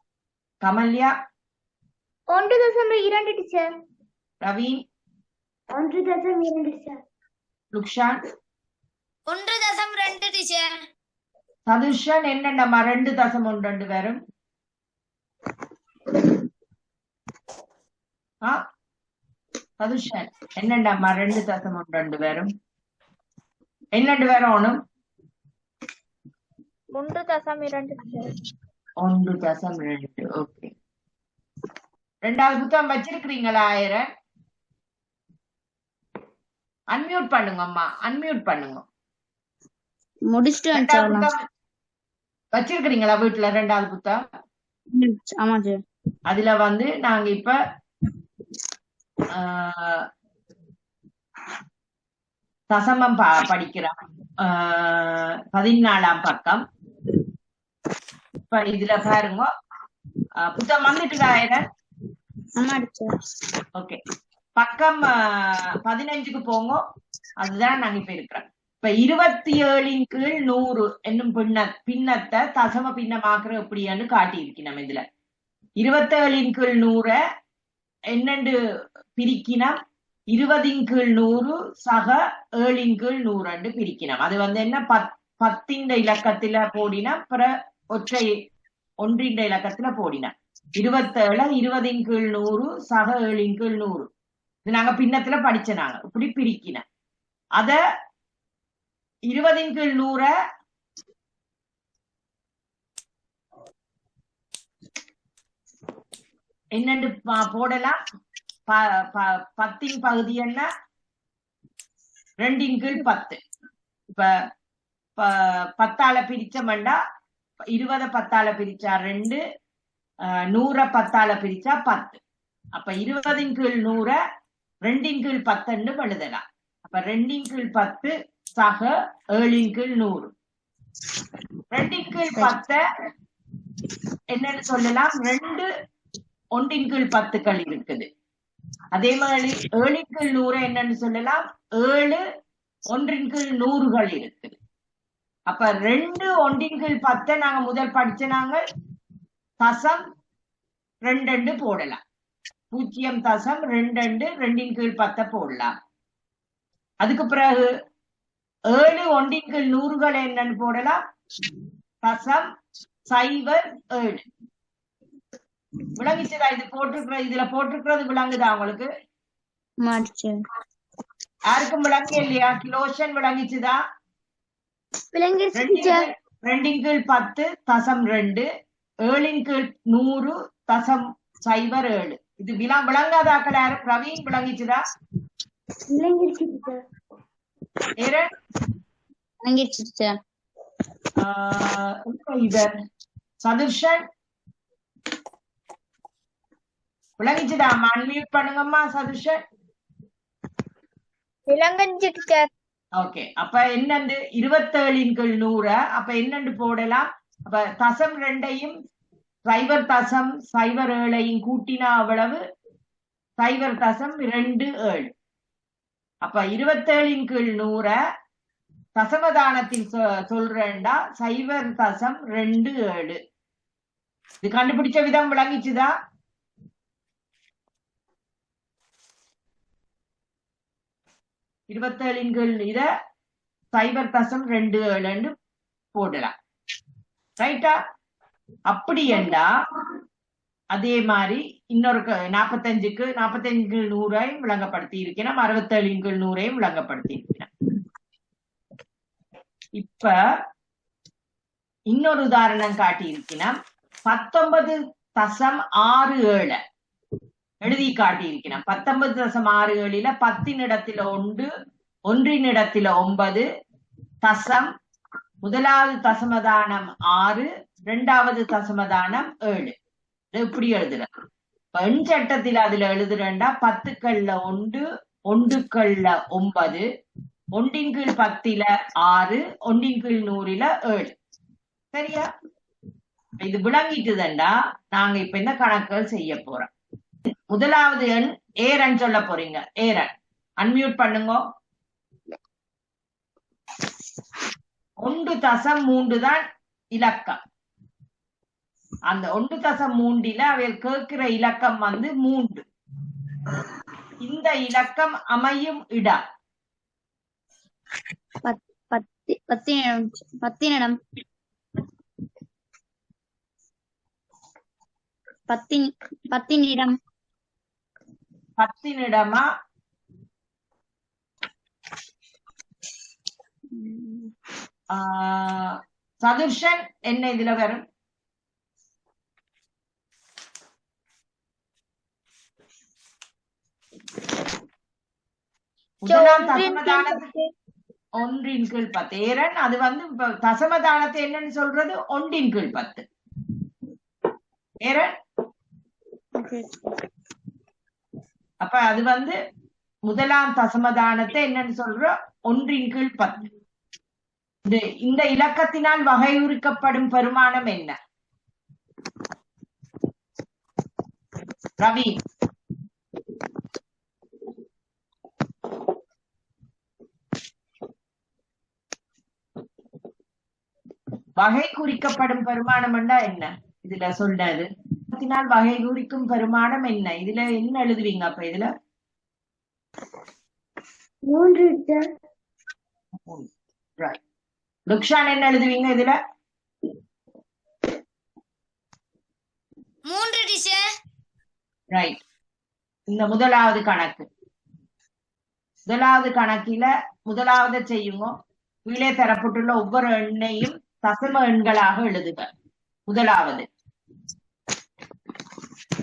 Kamalya 1.2 teacher. Ravi 1.2 teacher. Lukshan 1.2 teacher. Sathurshan என்னண்டம்மா 2.1 வரும்? சதுர்ஷன் என்னண்டம்மா 2.1 வரும்? என்னண்டு வரணும்? 1.2 டீச்சர். 1.2. ஓகே. ரெண்டாவது புத்தகம் வச்சிருக்கிறீங்களா? ஆயிரம் அன்மியூட் பண்ணுங்க அம்மா, அன்மியூட் பண்ணுங்க. முடிச்சுட்டு வச்சிருக்கிறீங்களா வீட்டுல ரெண்டாவது புத்தகம்? ஆமா சார். அதுல வந்து நாங்க இப்ப தசமம் படிக்கிறோம். 14ஆம் பக்கம். இப்ப இதுல பாருங்க, புத்தகம் வந்துட்டுதா ஏரன்? ஆமா டீச்சர். ஓகே, பக்கம் 15க்கு போங்க. அதுதான் நாங்க இப்ப இருக்கிறோம். இப்ப 27 கீழ் 100 என்னும் பின்னத்தை தசம பின்னமாக்குற எப்படின்னு காட்டி இருக்கணும். இதுல 27 கீழ் 100 என்னண்டு பிரிக்கினம், 20 கீழ் 100 சக 7 கீழ் 100 பிரிக்கினம். அது என்ன 10 இலக்கத்துல போடினா பிற ஒற்றை 1 இலக்கத்துல போடினா 27 20 கீழ் 100 சக 7 கீழ் 100. இது நாங்க பின்னத்துல படிச்ச நாங்க இப்படி பிரிக்கின. அத 20 கீழ் 100 என்னண்டு போடலாம். 10 பகுதி என்ன 2 கீழ் 10. இப்ப 10ஆல பிரிச்சோம்டா 20 10ஆல பிரிச்சா 2, 100 10ஆல பிரிச்சா 10. அப்ப 20 கீழ் 100 2 கீழ் 10 எழுதலாம். அப்ப 2 கீழ் 10 சக 7 கீழ் 100. 2 கீழ் 10 என்னன்னு சொல்லலாம், 2 1 கீழ் 10கள் இருக்குது. அதே மாதிரி 7 கீழ் 100 என்னன்னு சொல்லலாம், 7 1 கீழ் 100கள் இருக்குது. அப்ப 2 1 கீழ் 10 நாங்க முதல் படிச்ச நாங்க தசம் 2 போடலாம். 0.22 2 கீழ் 10 போடலாம். அதுக்கு பிறகு 7 1 கீழ் 100கள் என்னன்னு போடலாம், தசம் 0.7. விளங்கிச்சுதா? இது போட்டிருக்கிறது, இதுல போட்டிருக்கிறது விளங்குதா உங்களுக்கு? யாருக்கும் விளங்க இல்லையா? கிலோஷன் விளங்கிச்சுதா? 2 கீழ் 10 தசம் 2, 7 கீழ் 100 தசம் 0.7. இது விளங்காதாக்கள் யாரு? பிரவீன் விளங்கிச்சுதா? சதுர்ஷன் விளங்கிச்சுதா? அன்மியூட் பண்ணுங்கம்மா சதுர்ஷன். ஓகே, அப்ப என்னண்டு 27 கீழ் 100. அப்ப என்னண்டு போடலாம், அப்ப தசம் 2ஐயும் 0.07 கூட்டினா அவ்வளவு 0.27. அப்ப 27 கீழ் 100 தசமதானத்தில் சொல்றேன்டா 0.27. இது கண்டுபிடிச்ச விதம் விளங்கிச்சுதா? இத 0.27 போடலாம். ரைட்டா? அப்படி என்றா அதே மாதிரி இன்னொரு 45க்கு 45 கீழ் 100ஐயும் விளங்கப்படுத்தி இருக்கணும், 67 கீழ் 100ஐயும் விளங்கப்படுத்தி இருக்கணும். இப்ப இன்னொரு உதாரணம் காட்டி இருக்கணும். 19.67 எழுதி காட்டி இருக்கணும். 19.67 10 இடத்துல 1, 1 இடத்துல 9 தசம், முதலாவது தசமதானம் 6, இரண்டாவது தசமதானம் 7. இப்படி எழுதுறேன். எண் சட்டத்தில் அதுல எழுதுறேன்டா 10கள்ல 1, 1கள்ல 9, 1 கீழ் 10ல 6, 1 கீழ் 100ல 7. சரியா? இது விளங்கிட்டுதண்டா நாங்க இப்ப இந்த கணக்குகள் செய்ய போறோம். முதலாவது எண் ஏரன் சொல்ல போறீங்க. ஏரன் அன்மியூட் பண்ணுங்க. 1.3 தான் இலக்கம். அந்த 1.3 அவையில் கேட்கிற இலக்கம் 3. இந்த இலக்கம் அமையும் இடம் 10 இடமா? சதுர்ஷன் என்ன இதுல வரும்? முதலாம் தசமதானத்துக்கு 1 கீழ் 10. ஏரன் அது தசமதானத்தை என்னன்னு சொல்றது? 1 கீழ் 10. ஏரன் அப்ப அது முதலாம் தசமதானத்தை என்னன்னு சொல்றோம்? 1/10. இந்த இலக்கத்தினால் வகையுறிக்கப்படும் பெருமானம் என்ன? ரவி, வகை குறிக்கப்படும் பெருமானம் என்ன? இதுல சொல்றது வகை குறிக்கும் பெருமானம் என்ன? இதுல என்ன எழுதுவீங்க? அப்ப இதுல 3. லுக்ஷான் என்ன எழுதுவீங்க? இதுல 3 டீச்சர். ரைட். இந்த முதலாவது கணக்கு, முதலாவது கணக்கில முதலாவது செய்யுங்க. கீழே தரப்பட்டுள்ள ஒவ்வொரு எண்ணையும் தசம எண்களாக எழுதுக. முதலாவது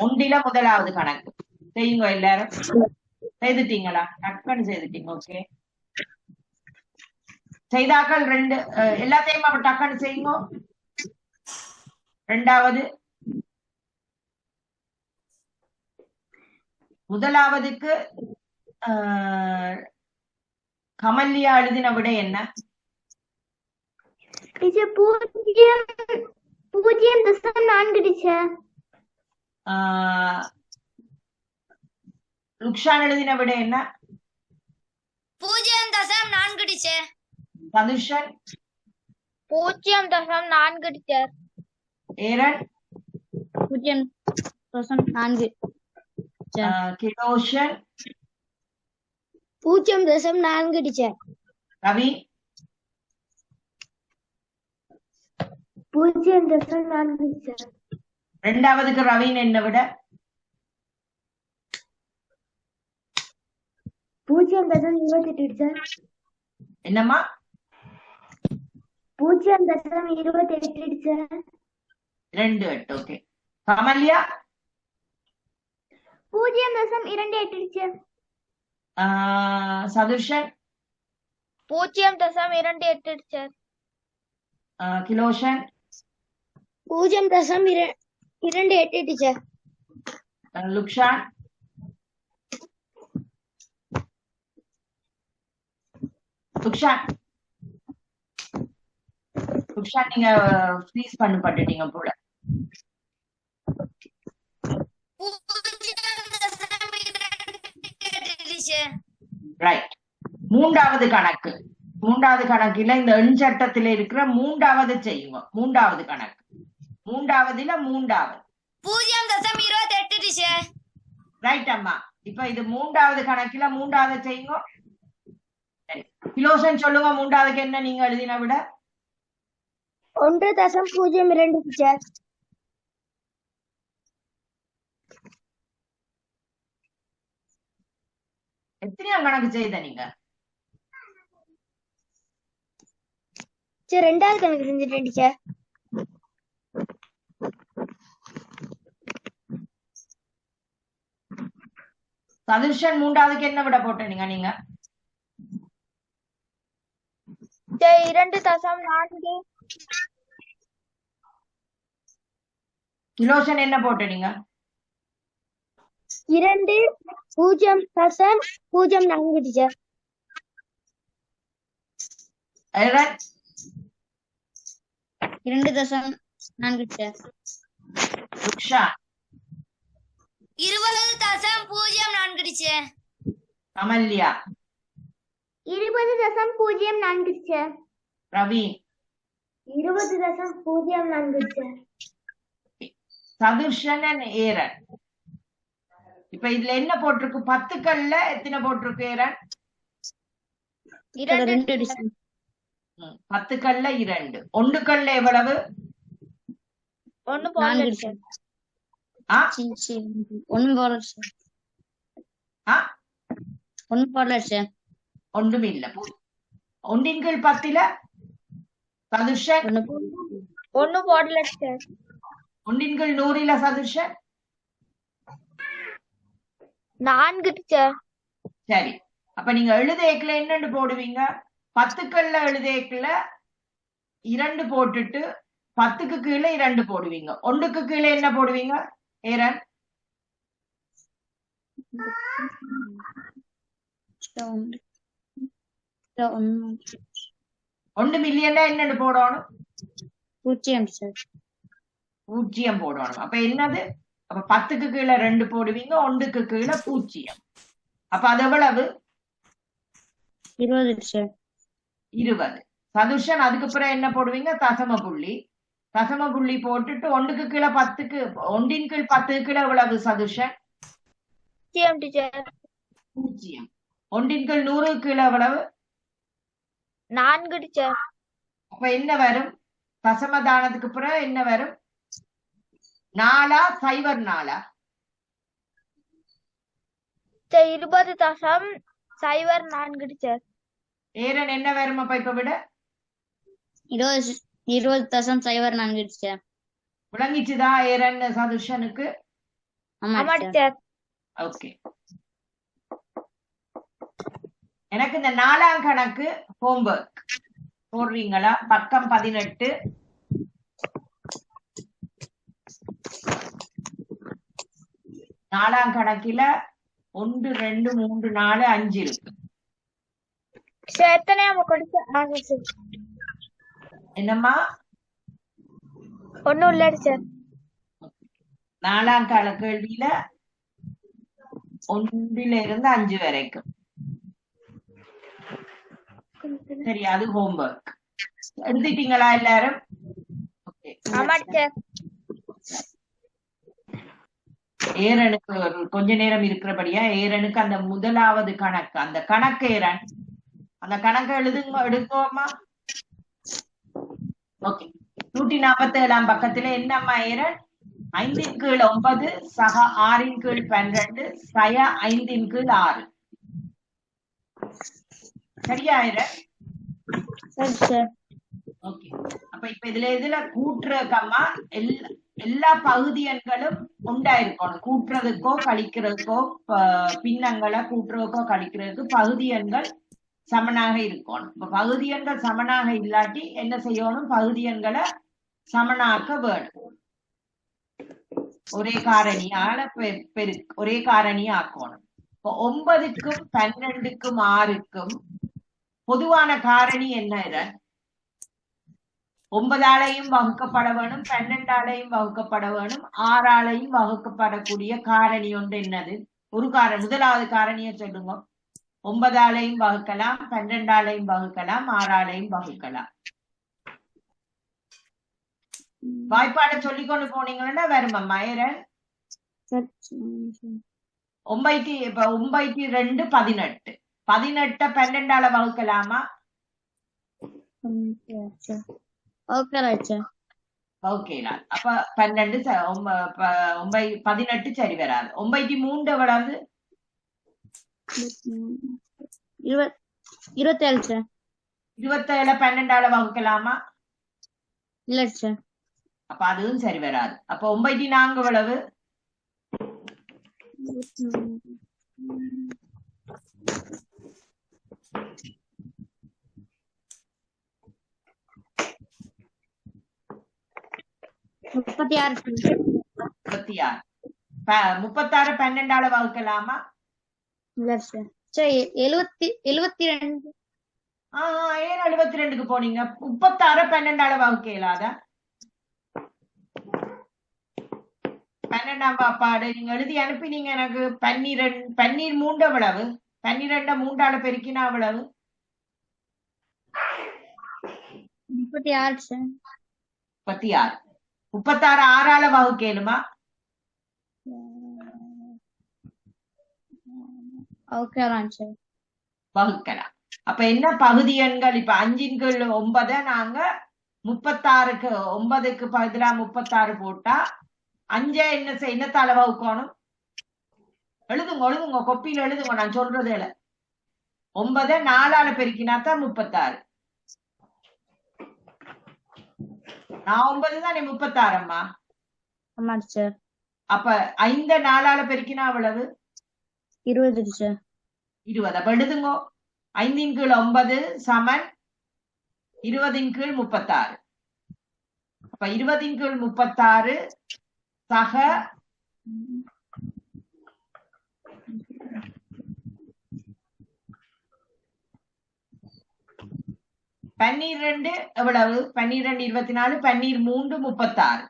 1 முதலாவது கணக்கு செய்யுங்க. எல்லாரும் செய்துட்டீங்களா? டக்குன்னு செய்துட்டீங்க. ஓகே, செய்தாக்கள் 2 எல்லாத்தையும் அப்ப டக்குன்னு செய்யுங்க. ரெண்டாவது, முதலாவதுக்கு கமல்யா எழுதின விடை என்ன? Teacher 0.4 teacher. லுக்ஷான் எழுதின விடை என்ன? 0.4 teacher. Sathushan 0.4 teacher. Aaron 0.4. Kiloshan 0.4 teacher. Ravi 0.4 teacher. ரெண்டாவதுக்கு ரவின் என்ன விட? 0.28 டீச்சர். என்னம்மா? 0.28 teacher. 2.8. Okay. Kamalya 0.28 teacher. Sathushan 0.28 teacher. Kiloshan 0.28 teacher. Lukshan Lukshan நீங்க ஃப்ரீஸ் பண்ணப்பட்டுட்டீங்க போல. 0.28 டீச்சர். ரைட். மூன்றாவது கணக்கு, மூன்றாவது கணக்குல இந்த எண் சட்டத்தில இருக்கிற மூன்றாவது செய்யுங்க. மூன்றாவது கணக்கு, மூன்றாவதுல மூன்றாவது 0.28 டீச்சர். ரைட் அம்மா. இப்ப இது மூன்றாவது கணக்குல மூன்றாவது செய்யுங்க. கிலோஷன் சொல்லுங்க, மூன்றாவதுக்கு என்ன நீங்க எழுதின விட? 1.02 டீச்சர். எத்தனையாம் கணக்கு செய்த நீங்க? டீச்சர் ரெண்டாவது கணக்கு செஞ்சுட்டேன் டீச்சர். சதுஷன் மூன்றாவதுக்கு என்ன விட போட்ட நீங்க? 2.4. கிலோஷன் என்ன போட்ட நீங்க? 2.04 teacher. Aaron 2.4 teacher. Lukshan 20.04 teacher. Kamalya 20.04 teacher. Ravi 20.04 teacher. Sathushan Aaron. இப்ப இதுல என்ன போட்டிருக்கு? 10கள்ல எத்தனை போட்டிருக்கு ஏரன்? 2 டீச்சர். 10கள்ல 2. 1கள்ல எவ்வளவு? 1 டீச்சர். 1 போடல டீச்சர். 1 போடல டீச்சர். ஒன்றும் இல்ல. 1/10 சதுஷன் 1 போடல டீச்சர். 1/100 சதுஷன் 4 டீச்சர். சரி. அப்ப நீங்க எழுதேக்கல என்னன்னு போடுவீங்க? 10கள்ல எழுதேக்கல 2 போட்டுட்டு 10க்கு கீழே 2 போடுவீங்க. 1க்கு கீழே என்ன போடுவீங்க ஏரன்? ஒன்று மில்லியன்ல என்னன்னு போடணும்? பூஜ்ஜியம் சார். பூஜ்ஜியம் போடணும். அப்ப என்னது? அப்ப 10க்கு கீழே 2 போடுவீங்க, 1க்கு கீழே பூஜ்ஜியம். அப்ப அது எவ்வளவு? 20 சார். 20. சதுஷன் அதுக்கு பிறகு என்ன போடுவீங்க? தசம புள்ளி. தசம புள்ளி போட்டுட்டு 1க்கு கீழே 10க்கு 1ன் கீழ் 10க்கு கீழே எவ்வளவு சதுஷன்? டீச்சர். 0. 1ன் கீழ் 100க்கு கீழே எவ்வளவு? 4 டீச்சர். அப்ப என்ன வரும்? தசமதானத்துக்கு பிறகு என்ன வரும்? 4 0 4 20.04 டீச்சர். ஏரன் என்ன வரும்? அப்ப இப்ப விட 20.04 சார். விளங்கிச்சுதா ஏரன் சதுஷனுக்கு? ஆமா டீச்சர். ஓகே. எனக்கு இந்த 4ஆம் கணக்கு ஹோம்வொர்க் போடுறீங்களா? பக்கம் 18. 4ஆம் கணக்கில 1 2 3 4 5 இருக்கு. எத்தனையாம கொடுத்து என்னம்மா? ஒண்ணும் இல்ல டீச்சர். 4ஆம் கால கேள்வியில 1ல இருந்து 5 வரைக்கும். சரி, அது ஹோம்வொர்க். எழுதிட்டீங்களா எல்லாரும்? ஆமா டீச்சர். ஏரனுக்கு கொஞ்ச நேரம் இருக்கிறபடியா ஏரனுக்கு அந்த முதலாவது கணக்கு, அந்த கணக்கு ஏரன் அந்த கணக்கை எடுக்கோமா? ஓகே. 147ஆம் பக்கத்துல என்னம்மா ஏரன்? 5ன் கீழ் 9 சக 6ன் கீழ் 12 சய 5ன் கீழ் 6. சரியா ஏரன்? சரி சார். ஓகே. அப்ப இப்ப இதுல கூட்டுறக்கம்மா எல்லா பகுதி எண்களும் உண்டாயிருக்கணும். கூட்டுறதுக்கோ கழிக்கிறதுக்கோ பின்னங்களை கூட்டுறதுக்கோ கழிக்கிறதுக்கு பகுதி எண்கள் சமனாக இருக்கணும். இப்ப பகுதி எண்கள் சமனாக இல்லாட்டி என்ன செய்யணும்? பகுதி எண்களை சமனாக்க வேணும். ஒரே காரணியால ஒரே காரணியா ஆக்கணும். இப்ப 9க்கும் 12க்கும் 6க்கும் பொதுவான காரணி என்ன? 9ஆலையும் வகுக்கப்பட வேணும், 12ஆலையும் வகுக்கப்பட வேணும், 6ஆலையும் வகுக்கப்படக்கூடிய காரணி ஒன்று என்னது? ஒரு காரணி. முதலாவது காரணியை சொல்லுங்க. 9ஆலையும் வகுக்கலாம், 12ஆலையும் வகுக்கலாம், 6ஆலையும் வகுக்கலாம். வாய்ப்பாட சொல்லிக்கொண்டு போனீங்கன்னா வருமம்மா ஏரன். 9 2 18. 18 12ஆல வகுக்கலாமா? வகுக்கலாம். அப்ப 12 18 சரி வராது. 9 3 எவ்வளவு? 27 சார். 27 12ஆல வகுக்கலாமா? இல்ல சார். அப்ப அதுவும் சரி வராது. அப்ப 9 4 எவ்வளவு? 36. 36 12ஆல வகுக்கலாமா? இல்ல சார். சரி 72. ஏன் 72க்கு போனீங்க? 36 12ஆல வகுக்க இயலாத? 12ஆம் பாப்பாடு நீங்க எழுதி அனுப்பினீங்க எனக்கு. 12 3 எவ்வளவு? 12 3ஆல பெருக்கினா எவ்வளவு? 36 சார். 36. 36 6ஆல வகுக்கலுமா? வகுக்கலாம். அப்ப என்ன பகுதி எண்கள்? இப்ப 5ன் கீழ் 9 நாங்க 36க்கு 9க்கு பதிலா 36 போட்டா 5 என்னத்தால வகுக்கணும்? எழுதுங்க கொப்பியில எழுதுங்க. நான் சொல்றது 9 4ஆல பெருக்கினாத்தான் 36. நான் 9 தானே 36 அம்மா. ஆமா சார். அப்ப 5 4ஆல பெருக்கினா எவ்வளவு? 20 சார். 20. அப்ப எழுதுங்க. 5ன் கீழ் 9 சமன் 20ன் கீழ் 36. அப்ப 20ன் கீழ் 36 சக 5 12 எவ்வளவு 12 24 12 3 36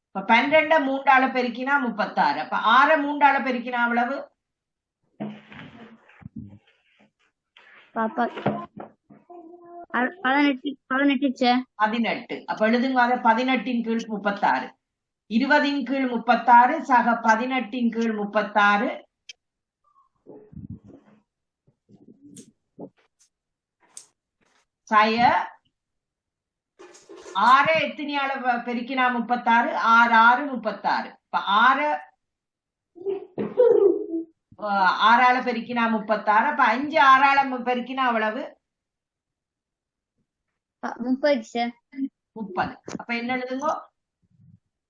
இப்ப 12 3ஆல பெருக்கினா 36 அப்ப 6 3ஆல பெருக்கினா எவ்வளவு பாப்பா 18 சார் 18 அப்ப எழுதுங்க அதை 18 இன் கீழ் 36 20 இன் கீழ் 36 சக 18 இன் கீழ் 36 சய 6 எத்தனையால பெருக்கினா 36 6 6 36 இப்ப 6 6ஆல பெருக்கினா 36 அப்ப 5 6ஆல பெருக்கினா அவ்வளவு 30 சார் 30 அப்ப என்ன எழுதுங்க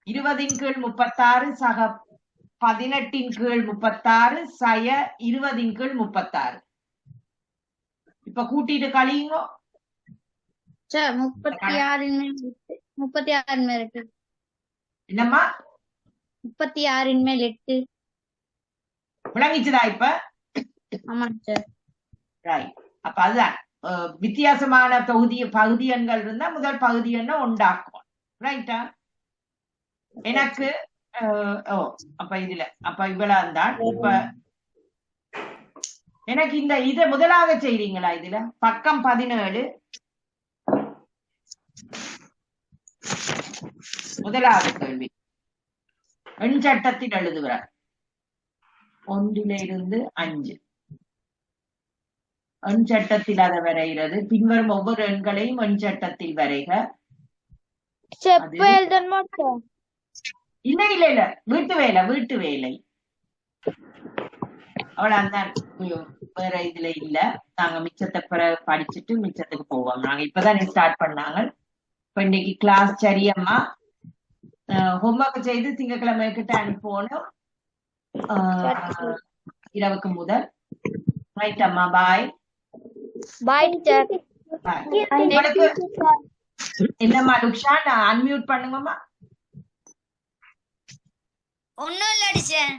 20 இன் கீழ் 36 சக 18 இன் கீழ் 36 சய 20 இன் கீழ் 36 இப்ப கூட்டிட்டு கழியுங்க சார் 36 மேல் 8 என்னம்மா 36 மேல் 8 விளங்கிச்சுதா இப்ப ஆமாங்க சார் ரைட் அப்ப அதுதான் வித்தியாசமான பகுதி எண்கள் இருந்தா முதல் பகுதி எண்ணை உண்டாக்குவோம் ரைட்டா எனக்கு அப்ப இதுல அப்ப இவ்வளவு தான் இப்ப எனக்கு இந்த இத முதலாக செய்றீங்களா இதுல பக்கம் 17 முதலாவது கேள்வி எண் சட்டத்தில் எழுதுகிறார் 1 5 எண் சட்டத்தில் அதை வரைகிறது பின்வரும் ஒவ்வொரு எண்களையும் எண் சட்டத்தில் வரைக இல்ல இல்ல இல்ல வீட்டு வேலை அவ்வளவுதான் வேற இதுல இல்ல நாங்க மிச்சத்தை படிச்சுட்டு மிச்சத்துக்கு போவோம் நாங்க இப்பதான் ஸ்டார்ட் பண்ணாங்க இப்ப இன்னைக்கு கிளாஸ் சரியம்மா ஹோம்ஒர்க் செய்து திங்கட்கிழமை கிட்ட அனுப்பணும் இரவுக்கு முதல் ரைட் அம்மா பாய் உங்களுக்கு என்னம்மா லுக்ஷா நான் அன்மியூட் பண்ணுங்கம்மா ஒண்ணும் இல்ல டீச்சர்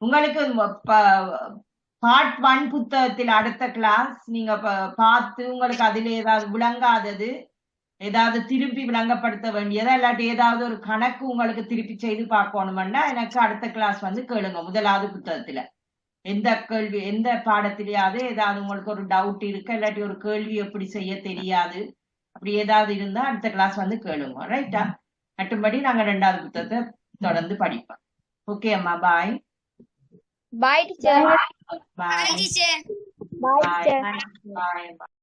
உங்களுக்கு பார்ட் 1 புத்தகத்தில் அடுத்த கிளாஸ் நீங்க பார்த்து உங்களுக்கு அதுல ஏதாவது விளங்காதது ஏதாவது திருப்பி விளங்கப்படுத்த வேண்டியதா இல்லாட்டி ஏதாவது ஒரு கணக்கு உங்களுக்கு திருப்பி செய்து பார்க்கணும்னா எனக்கு அடுத்த கிளாஸ் வந்து கேளுங்க முதலாவது புத்தகத்துல எந்த கேள்வி எந்த பாடத்திலேயாவது ஏதாவது உங்களுக்கு ஒரு டவுட் இருக்கு இல்லாட்டி ஒரு கேள்வி எப்படி செய்ய தெரியாது அப்படி ஏதாவது இருந்தா அடுத்த கிளாஸ் வந்து கேளுங்க ரைட்டா மற்றும்படி நாங்க 2வது புத்தகத்தை தொடர்ந்து படிப்போம் ஓகே அம்மா பாய் பாய் டீச்சர் பாய் டீச்சர் பாய் பாய்